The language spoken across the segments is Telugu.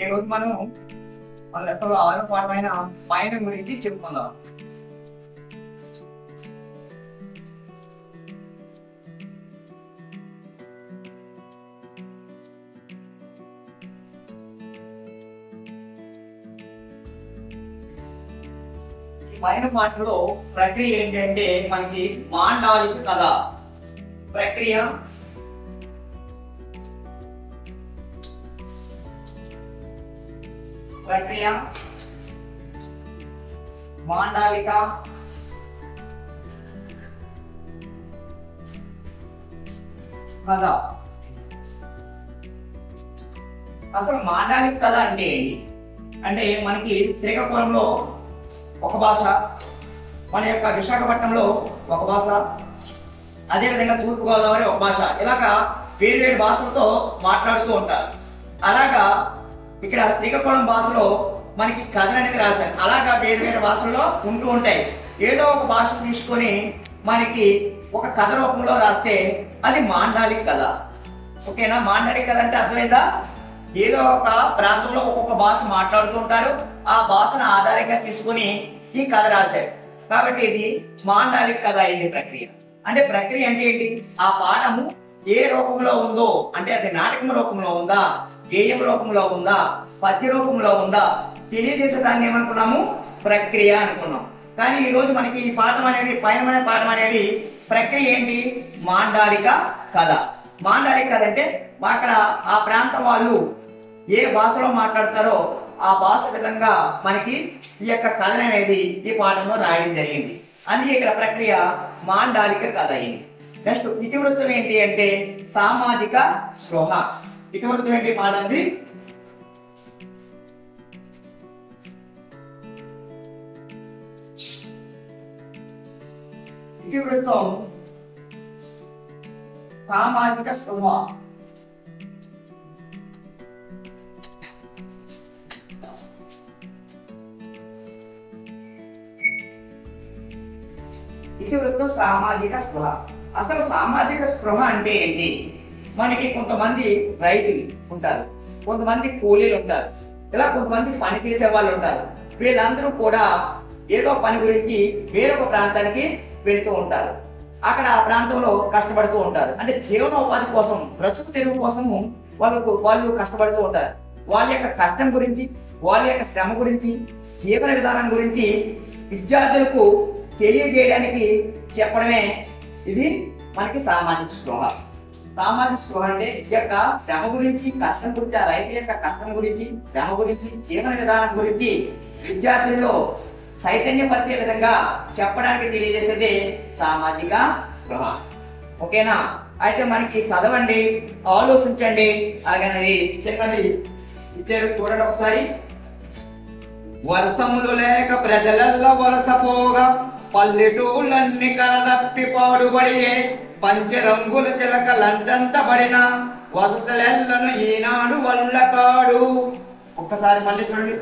ఈ రోజు మనం మన అసలు 6వ పాఠమైన పయనం గురించి చెప్పుకుందాం. పైన పాటలో ప్రక్రియ ఏంటంటే మనకి మాండలిక కథ ప్రక్రియ మాండలిక కథ. అసలు మాండలిక కథ అంటే మనకి శ్రీకాకుళంలో ఒక భాష, మన యొక్క విశాఖపట్నంలో ఒక భాష, అదేవిధంగా తూర్పుగోదావరి ఒక భాష, ఇలాగా వేరు వేరు భాషలతో మాట్లాడుతూ ఉంటారు. అలాగా ఇక్కడ శ్రీకాకుళం భాషలో మనకి కథ అనేది రాశారు. అలాగా వేరు వేరు భాషల్లో ఉంటూ ఉంటాయి. ఏదో ఒక భాష తీసుకొని మనకి ఒక కథ రూపంలో రాస్తే అది మాండలిక కథ. ఓకేనా? మాండలిక కథ అంటే అర్థమైందా? ఏదో ఒక ప్రాంతంలో ఒక్కొక్క భాష మాట్లాడుతూ ఉంటారు, ఆ భాషను ఆధారంగా తీసుకుని ఈ కథ రాశారు. కాబట్టి ఇది మాండలిక కథ అయింది ప్రక్రియ. అంటే ప్రక్రియ అంటే ఏంటి? ఆ పాఠము ఏ రూపంలో ఉందో, అంటే అది నాటకం రూపంలో ఉందా, గేయం రూపంలో ఉందా, పద్య రూపంలో ఉందా తెలియజేసే దాన్ని ఏమనుకున్నాము? ప్రక్రియ అనుకున్నాం. కానీ ఈ రోజు మనకి ఈ పాఠం అనేది, పయనమైన పాఠం అనేది ప్రక్రియ ఏంటి? మాండలిక కథ. మాండలిక కథ అంటే అక్కడ ఆ ప్రాంతం వాళ్ళు ఏ భాషలో మాట్లాడతారో ఆ భాష విధంగా మనకి ఈ యొక్క కథ అనేది ఈ పాఠంలో రాయడం జరిగింది. అందుకే ఇక్కడ ప్రక్రియ మాండలిక కథ అయింది. నెక్స్ట్ ఇతివృత్తం ఏంటి అంటే సామాజిక స్పృహ. ఇతివృత్తం ఏంటి పాఠంది? ఇతివృత్తం సామాజిక స్పృహ. ఇతివృత్తం సామాజిక స్పృహ. అసలు సామాజిక స్పృహ అంటే ఏంటి? మనకి కొంతమంది రైతులు ఉంటారు, కొంతమంది కూలీలు ఉంటారు, ఇలా కొంతమంది పని చేసే వాళ్ళు ఉంటారు. వీళ్ళందరూ కూడా ఏదో పని గురించి వేరొక ప్రాంతానికి వెళ్తూ ఉంటారు. అక్కడ ఆ ప్రాంతంలో కష్టపడుతూ ఉంటారు. అంటే జీవనోపాధి కోసం, బ్రతుకు తెరువు కోసము వాళ్ళు కష్టపడుతూ ఉంటారు. వాళ్ళ యొక్క కష్టం గురించి, వాళ్ళ యొక్క శ్రమ గురించి, జీవన విధానం గురించి విద్యార్థులకు తెలియజేయడానికి చెప్పడమే ఇది మనకి సామాజిక స్పృహ. సామాజిక స్పృహ అంటే ఈ యొక్క శ్రమ గురించి, కష్టం గురించి, ఆ రైతు యొక్క కష్టం గురించి, శ్రమ గురించి, జీవన విధానం గురించి విద్యార్థుల్లో చైతన్యపరిచే విధంగా చెప్పడానికి తెలియజేసేదే సామాజిక స్పృహ. ఓకేనా? అయితే మనకి చదవండి, ఆలోచించండి. అలాగనేది చిన్నది ఇచ్చారు, చూడండి ఒకసారి. వర్షములు లేక ప్రజలల్లో వలసపోగా పల్లెటూళ్ళన్ని కలదప్పి పాడుబడియే పంచరంగుల చిలక లంచంతబడిన వసతులెల్లను ఈనాడు వల్ల కాడు. ఒక్కసారి మళ్ళీ చూడండి.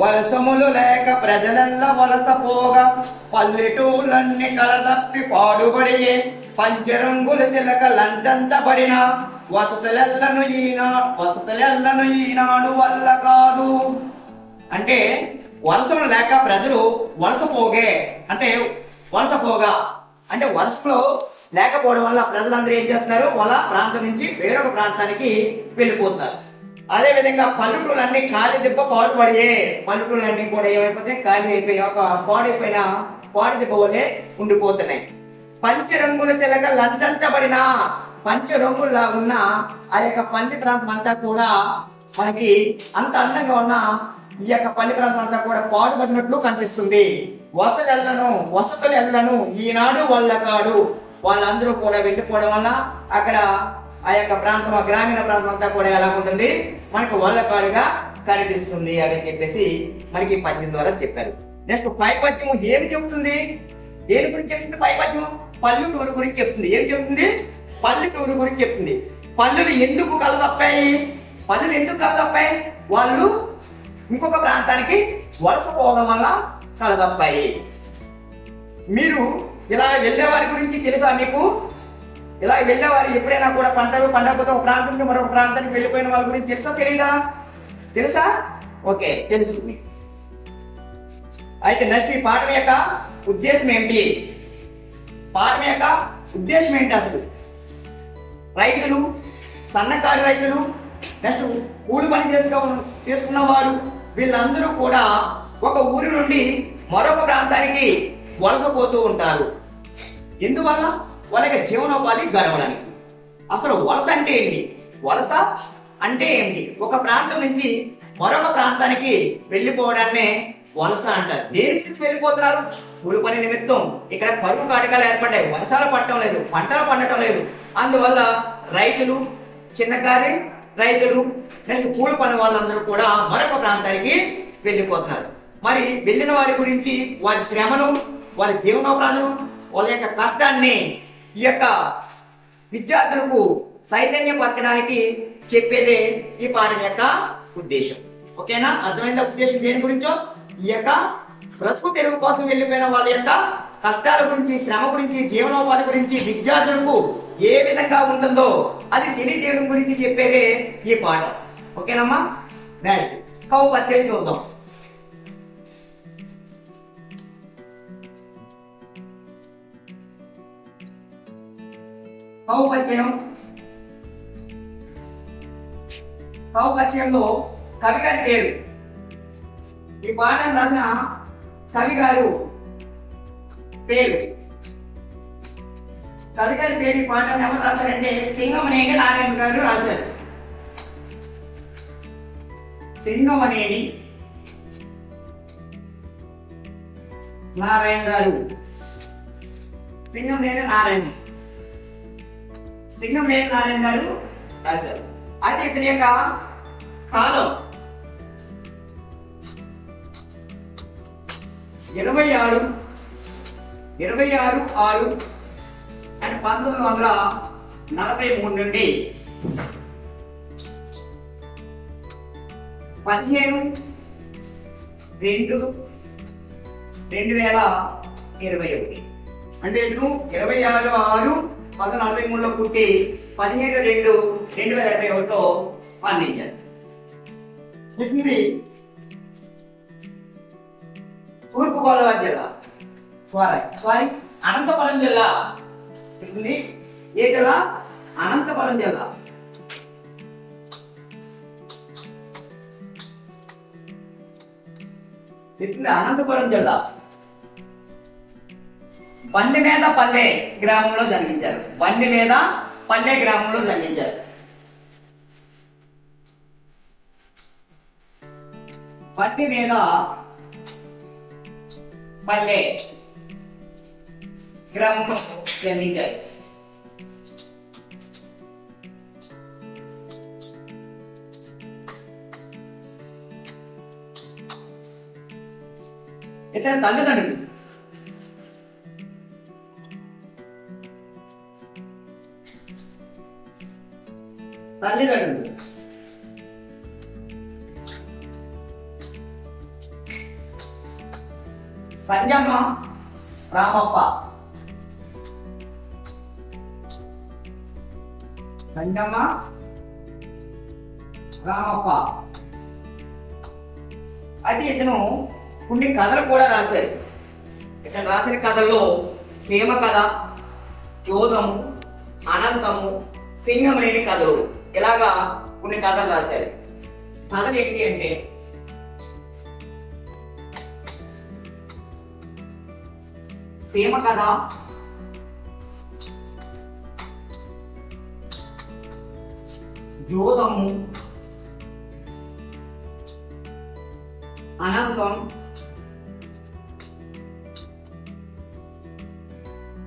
వర్షములు లేక ప్రజలల్లో వలసపోగా పల్లెటూళ్ళన్ని కలదప్పి పాడుబడియే పంచరంగుల చిలక లంచంతబడిన వసతులెల్లను ఈనాడు వల్ల కాదు. అంటే వలసలు లేక ప్రజలు వలసపోగా అంటే వలసలో లేకపోవడం వల్ల ప్రజలందరూ ఏం చేస్తున్నారు? వాళ్ళ ప్రాంతం నుంచి వేరొక ప్రాంతానికి వెళ్ళిపోతున్నారు. అదే విధంగా పల్లెటూళ్ళన్నీ ఖాళీ దిబ్బ పాడుపడియే, పల్లెటూళ్ళన్నీ కూడా ఏమైపోతున్నాయి? ఖాళీ అయిపోయి ఒక పాడైపోయిన పాడి దిబ్బ వల్లే ఉండిపోతున్నాయి. పంచరంగుల చిలక లంచంచబడిన, పంచరంగుల్లా ఉన్న ఆ యొక్క పల్లె ప్రాంతం అంతా కూడా మనకి అంత అందంగా ఉన్న ఈ యొక్క పల్లె ప్రాంతం అంతా కూడా పాడుపడినట్లు కనిపిస్తుంది. వసతులు ఎల్లను ఈనాడు వల్ల కాడు. వాళ్ళందరూ కూడా వెళ్ళిపోవడం వల్ల అక్కడ ఆ యొక్క ప్రాంతం, ఆ గ్రామీణ ప్రాంతం అంతా కూడా ఎలా ఉంటుంది? మనకు వల్లకాడుగా కనిపిస్తుంది అని చెప్పేసి మనకి పద్యం ద్వారా చెప్పారు. నెక్స్ట్ పై పద్యం ఏమి చెబుతుంది? దేని గురించి చెప్తుంది? పై పద్యం పల్లెటూరు గురించి చెప్తుంది. ఏమి చెప్తుంది? పల్లెటూరు గురించి చెప్తుంది. పల్లెలు ఎందుకు కలదప్పాయి? వాళ్ళు ఇంకొక ప్రాంతానికి వలసపోవడం వల్ల కలదప్పాయి. మీరు ఇలా వెళ్ళేవారి గురించి తెలుసా మీకు? ఇలా వెళ్ళేవారు ఎప్పుడైనా కూడా పండగపోతే ఒక ప్రాంతం నుంచి మరొక ప్రాంతానికి వెళ్ళిపోయిన వాళ్ళ గురించి తెలుసా తెలీదా? తెలుసా? ఓకే, తెలుసు. అయితే నెక్స్ట్ ఈ పాఠం యొక్క ఉద్దేశం ఏమిటి? పాఠం యొక్క ఉద్దేశం ఏంటి అసలు? రైతులు, సన్నకారు రైతులు, నెక్స్ట్ కూలి పని చేసుకున్న వారు, వీళ్ళందరూ కూడా ఒక ఊరి నుండి మరొక ప్రాంతానికి వలసపోతూ ఉంటారు. ఎందువల్ల? వాళ్ళకి జీవనోపాధి గడవడానికి. అసలు వలస అంటే ఏంటి? వలస అంటే ఏంటి? ఒక ప్రాంతం నుంచి మరొక ప్రాంతానికి వెళ్ళిపోవడాన్నే వలస అంటారు. దేనికి వెళ్ళిపోతున్నారు? కూలి పని నిమిత్తం. ఇక్కడ కరువు కాటకాలు ఏర్పడ్డాయి, వర్షాలు పడటం లేదు, పంటలు పండటం లేదు. అందువల్ల రైతులు, చిన్నకారి రైతులు, నెక్స్ట్ కూలి పని వాళ్ళందరూ కూడా మరొక ప్రాంతానికి వెళ్ళిపోతున్నారు. మరి వెళ్ళిన వారి గురించి, వారి శ్రమను, వారి జీవనోపాధులు, వాళ్ళ యొక్క కష్టాన్ని ఈ యొక్క విద్యార్థులకు చైతన్యపరచడానికి చెప్పేదే ఈ పాఠం యొక్క ఉద్దేశం. ఓకేనా? అర్థమైందా ఉద్దేశం దేని గురించో? ఈ యొక్క బ్రతుకు తెరువు కోసం వెళ్ళిపోయిన వాళ్ళ యొక్క కష్టాల గురించి, శ్రమ గురించి, జీవనోపాధి గురించి విద్యార్థులకు ఏ విధంగా ఉంటుందో అది తెలియజేయడం గురించి చెప్పేదే ఈ పాఠం. ఓకేనమ్మా? నెక్స్ట్ కవు పరిచయం చూద్దాం. కవు పరిచయంలో కవి గారి పేరు, ఈ పాఠం రాసిన కవి గారు పేరు, కవి గారి పేరు. ఈ పాఠం ఎవరు రాశారంటే సింగమనేని నారాయణ గారు రాశారు. సింగమనేని నారాయణ గారు, సింగమనేని నారాయణ గారు రాశారు. అయితే ఇతని యొక్క కాలం 26/6/1943 నుండి 15/2/2021. అంటే ఇతను 26/6/1943లో పుట్టి 15/2/2021లో మరణించారు. ఇది తూర్పుగోదావరి జిల్లా, అనంతపురం జిల్లా. ఏ జిల్లా? అనంతపురం జిల్లా. అనంతపురం జిల్లా బండి మీద పల్లె గ్రామంలో జన్మించారు. బండి మీద పల్లె గ్రామంలో జన్మించారు. బండి మీద పల్లె గ్రామంలో జన్మించారు. ఇతని తల్లిదండ్రులు సంజమ్మ రామప్ప. అయితే ఇతను కొన్ని కథలు కూడా రాశారు. ఇతను రాసిన కథల్లో సీమ కథ, జోదము, అనంతము, సింగమనేని కథలు, ఇలాగా కొన్ని కథలు రాశారు. కథలు ఏంటి అంటే సీమ కథ, జోదము, అనంతం,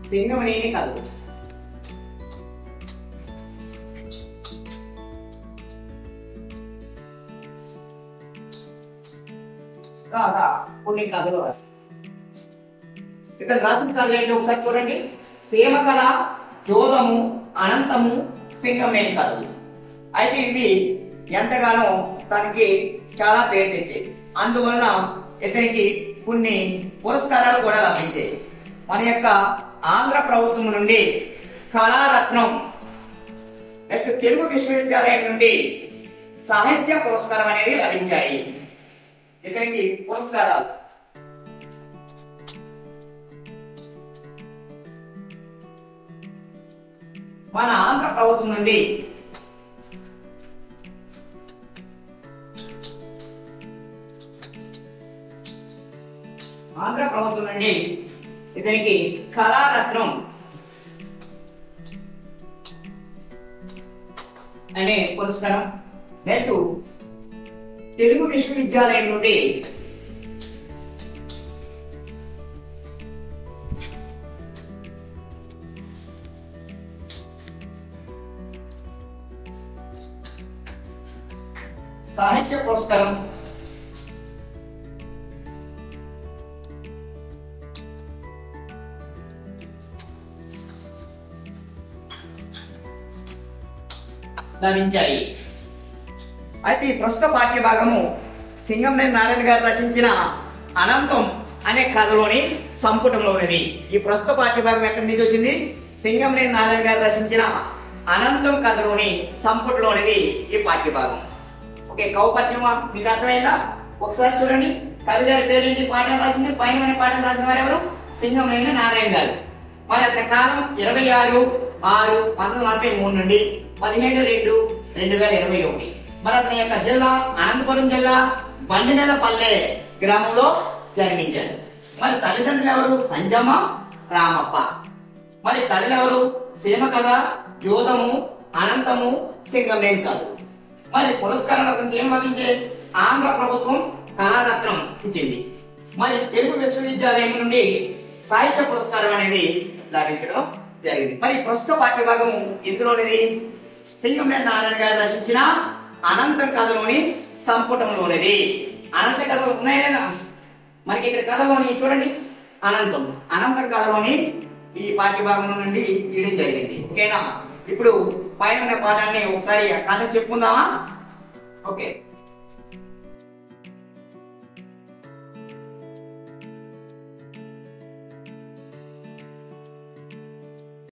సింగమనేని కథలు. కొన్ని కథలు రాశారు. ఇక్కడ రాసిన కథలు ఏంటి ఒకసారి చూడండి. సీమ కథ, జోదము, అనంతము, సింగమనేని కథలు. అయితే ఇవి ఎంతగానో తనకి చాలా పేరు తెచ్చాయి. అందువలన ఇతనికి కొన్ని పురస్కారాలు కూడా లభించాయి. మన యొక్క ఆంధ్ర ప్రభుత్వం నుండి కళారత్నం, నెక్స్ట్ తెలుగు విశ్వవిద్యాలయం నుండి సాహిత్య పురస్కారం అనేది లభించాయి. ఇతనికి పురస్కారాలు మన ఆంధ్ర ప్రభుత్వం నుండి ఇతనికి కళారత్నం అనే పురస్కారం. నెక్స్ట్ తెలుగు విశ్వవిద్యాలయం నుండి సాహిత్య పురస్కారం. లభించాయి. అయితే ఈ ప్రస్తుత పాఠ్య భాగము సింగంనేని నారాయణ గారు రచించిన అనంతం అనే కథలోని సంపుటంలో ఉన్నది. ఈ ప్రస్తుత పాఠ్య భాగం ఎక్కడి నుంచి వచ్చింది? సింగంనేని నారాయణ గారు రచించిన అనంతం కథలోని సంపుటలోనిది ఈ పాఠ్య భాగం. ఓకే, కౌపత్యమా మీకు అర్థమైందా? ఒకసారి చూడండి. కవి గారి పేరు పాఠం రాసింది, పైన పాఠం రాసిన వారు ఎవరు? సింగంనేని నారాయణ గారు. మరి అతని కాలం 26/6/1943 నుండి 17/2/2021. మరి అతని యొక్క జిల్లా అనంతపురం జిల్లా బండినేలపల్లె గ్రామంలో జన్మించారు. మరి తల్లిదండ్రులు ఎవరు? సంజమ్మ, రామప్ప. మరి తల్లి ఎవరు? సీమ కథ, జోదము, అనంతము, సింగంనేని కథ. మరి పురస్కారాలు అతనికి ఏం లభించే? ఆంధ్ర ప్రభుత్వం కళారత్నం ఇచ్చింది. మరి తెలుగు విశ్వవిద్యాలయం నుండి సాహిత్య పురస్కారం అనేది లభించడం జరిగింది. మరి ప్రస్తుత పాఠ్య భాగం ఇందులోనిది సింగంనేని నారాయణ గారు రచించిన అనంతం కథలోని సంపుటంలోనిది. అనంత కథలు ఉన్నాయి లేదా? మనకి ఇక్కడ కథలోని చూడండి, అనంతం కథలోని ఈ పాఠ్య భాగం నుండి తీయడం జరిగింది. ఓకేనా? ఇప్పుడు పైన పాఠాన్ని ఒకసారి కథ చెప్పుకుందామా? ఓకే.